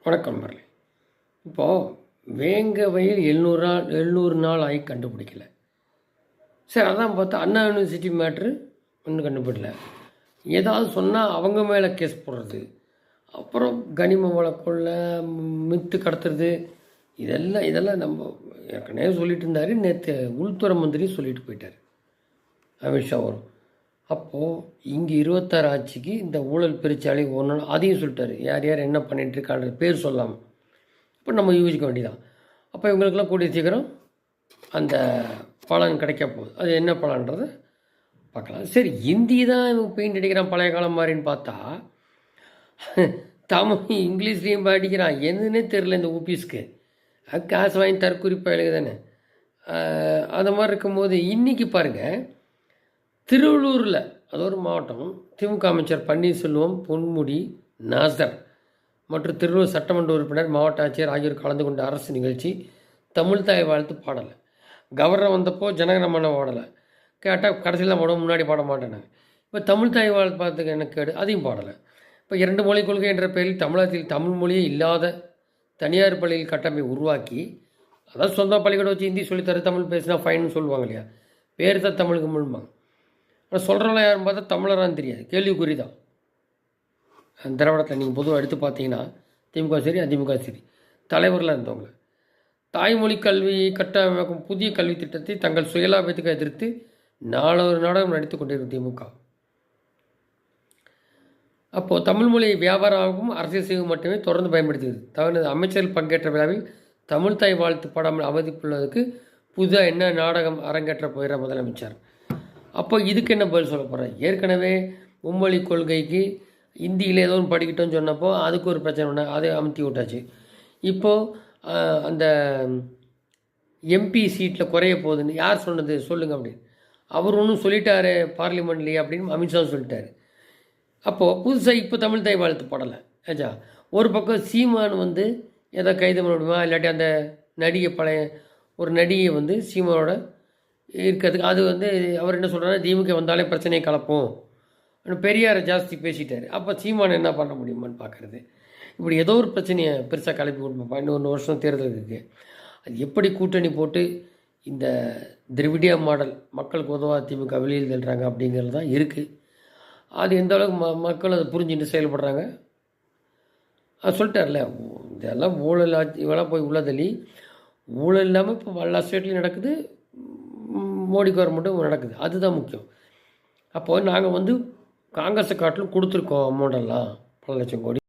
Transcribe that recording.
வணக்கம் நண்பர்களே. இப்போது வேங்க வயல் 700 நாள் ஆகி கண்டுபிடிக்கல. சரி, அதான் பார்த்தா அண்ணா யூனிவர்சிட்டி மேட்ரு ஒன்றும் கண்டுபிடிக்கல. ஏதாவது சொன்னால் அவங்க மேலே கேஸ் போடுறது, அப்புறம் கனிம வளக்குள்ள மித்து கடத்துறது, இதெல்லாம் நம்ம ஏற்கனவே சொல்லிட்டு இருந்தார். நேற்று உள்துறை மந்திரி சொல்லிட்டு போயிட்டார், அமித்ஷா வரும். அப்போது இங்கே 26 ஆட்சிக்கு இந்த ஊழல் பெருச்சாலை ஒன்று அதையும் சொல்லிட்டாரு. யார் யார் என்ன பண்ணிகிட்டு இருக்கான்ற பேர் சொல்லாமல். இப்போ நம்ம யூகிக்க வேண்டியதான். அப்போ இவங்களுக்கெல்லாம் கூடிய சீக்கிரம் அந்த பலன் கிடைக்க போகுது. அது என்ன பலன்றதை பார்க்கலாம். சரி, ஹிந்தி தான் இவங்க பெயிண்ட் அடிக்கிறான் பழைய காலம் மாதிரின்னு பார்த்தா, தமிழ் இங்கிலீஷ்லேயும் அடிக்கிறான். என்னன்னே தெரில இந்த ஊபிஸ்க்கு. காசு வாங்கி தற்குறிப்பாக எழுது தானே. அந்த மாதிரி இருக்கும்போது இன்றைக்கி பாருங்கள், திருவள்ளூரில், அது ஒரு மாவட்டம், திமுக அமைச்சர் பன்னீர்செல்வம், பொன்முடி, நாசர் மற்றும் திருவள்ளூர் சட்டமன்ற உறுப்பினர், மாவட்ட ஆட்சியர் ஆகியோர் கலந்து கொண்ட அரசு நிகழ்ச்சி. தமிழ் தாய் வாழ்த்து பாடலை. கவர்னர் வந்தப்போ ஜனகணமன பாடலை கேட்டால் கடைசியில் தான் முன்னாடி பாட மாட்டேன். இப்போ தமிழ் தாய் வாழ்த்து பார்த்துக்கு எனக்கு கேடு, அதையும் பாடலை. இப்போ 2 மொழிக் கொள்கை என்ற பெயரில் தமிழகத்தில் தமிழ் மொழியே இல்லாத தனியார் பள்ளியில் கட்டமைப்பை உருவாக்கி, அதாவது சொந்த பள்ளிக்கூடம் வச்சு ஹிந்தி சொல்லித்தர, தமிழ் பேசினா ஃபைன்னு சொல்லுவாங்க இல்லையா, பேர் தான் தமிழுக்கு முழுமாங்க. ஆனால் சொல்கிறவங்களாம் யாரும் பார்த்தா தமிழரான்னு தெரியாது, கேள்விக்குறி தான். திராவிடத்தில் நீங்கள் பொதுவாக எடுத்து பார்த்தீங்கன்னா திமுக சரி அதிமுக சரி தலைவர்களாக இருந்தவங்க தாய்மொழி கல்வி கட்டமைக்கும் புதிய கல்வி திட்டத்தை தங்கள் சுயலாபத்துக்கு எதிர்த்து நாடகம் நடித்து கொண்டிருக்கும் திமுக. அப்போது தமிழ் மொழியை வியாபாரமாகவும் அரசியல் செய்யவும் மட்டுமே தொடர்ந்து பயன்படுத்தியது. தனது அமைச்சர்கள் பங்கேற்ற விழாவில் தமிழ் தாய் வாழ்த்து பாடாமல் அவதிப்புள்ளதுக்கு புதிதாக என்ன நாடகம் அரங்கேற்ற போகிற முதலமைச்சர். அப்போ இதுக்கு என்ன பதில் சொல்ல போகிறார்? ஏற்கனவே மும்மொழி கொள்கைக்கு இந்தியில் ஏதோ ஒன்று படிக்கிட்டோன்னு சொன்னப்போ அதுக்கு ஒரு பிரச்சனை ஒன்று, அதை அமுத்தி விட்டாச்சு. இப்போது அந்த எம்பி சீட்டில் குறைய போகுதுன்னு யார் சொன்னது சொல்லுங்கள் அப்படின்னு. அவர் ஒன்றும் சொல்லிட்டாரு பார்லிமெண்ட்லேயே அப்படின்னு அமித்ஷா சொல்லிட்டாரு. அப்போது புதுசாக இப்போ தமிழ் தாய் வாழ்த்து பாடலை ஏச்சா. ஒரு பக்கம் சீமான் ஏதோ கைது பண்ண முடியுமா, இல்லாட்டி அந்த நடிகை பழைய ஒரு நடிகை சீமானோட இருக்கிறதுக்கு அது அவர் என்ன சொல்கிறாரு, திமுக வந்தாலே பிரச்சனையை கலப்போம், பெரியாரை ஜாஸ்தி பேசிட்டார். அப்போ சீமான் என்ன பண்ண முடியுமான்னு பார்க்குறது. இப்படி ஏதோ ஒரு பிரச்சனையை பெருசாக கிளப்பி கொடுப்போம். இன்னும் 1 வருஷம் தேர்தல் இருக்குது. அது எப்படி கூட்டணி போட்டு இந்த திராவிடியா மாடல் மக்களுக்கு உதவா திமுக வெளியில் தள்ளுறாங்க அப்படிங்கிறது தான் இருக்குது. அது எந்த அளவுக்கு மக்கள் அதை புரிஞ்சுட்டு செயல்படுறாங்க. அது சொல்லிட்டார்ல, இதெல்லாம் ஊழல் இவெல்லாம் போய் உள்ளதள்ளி ஊழல் இல்லாமல் இப்போ எல்லா ஸ்டேட்லேயும் நடக்குது, மோடி கவர்மெண்ட்டும் நடக்குது. அதுதான் முக்கியம். அப்போது நாங்கள் காங்கிரஸை காட்டிலும் கொடுத்துருக்கோம் அமௌண்டெல்லாம், பல லட்சம் கோடி.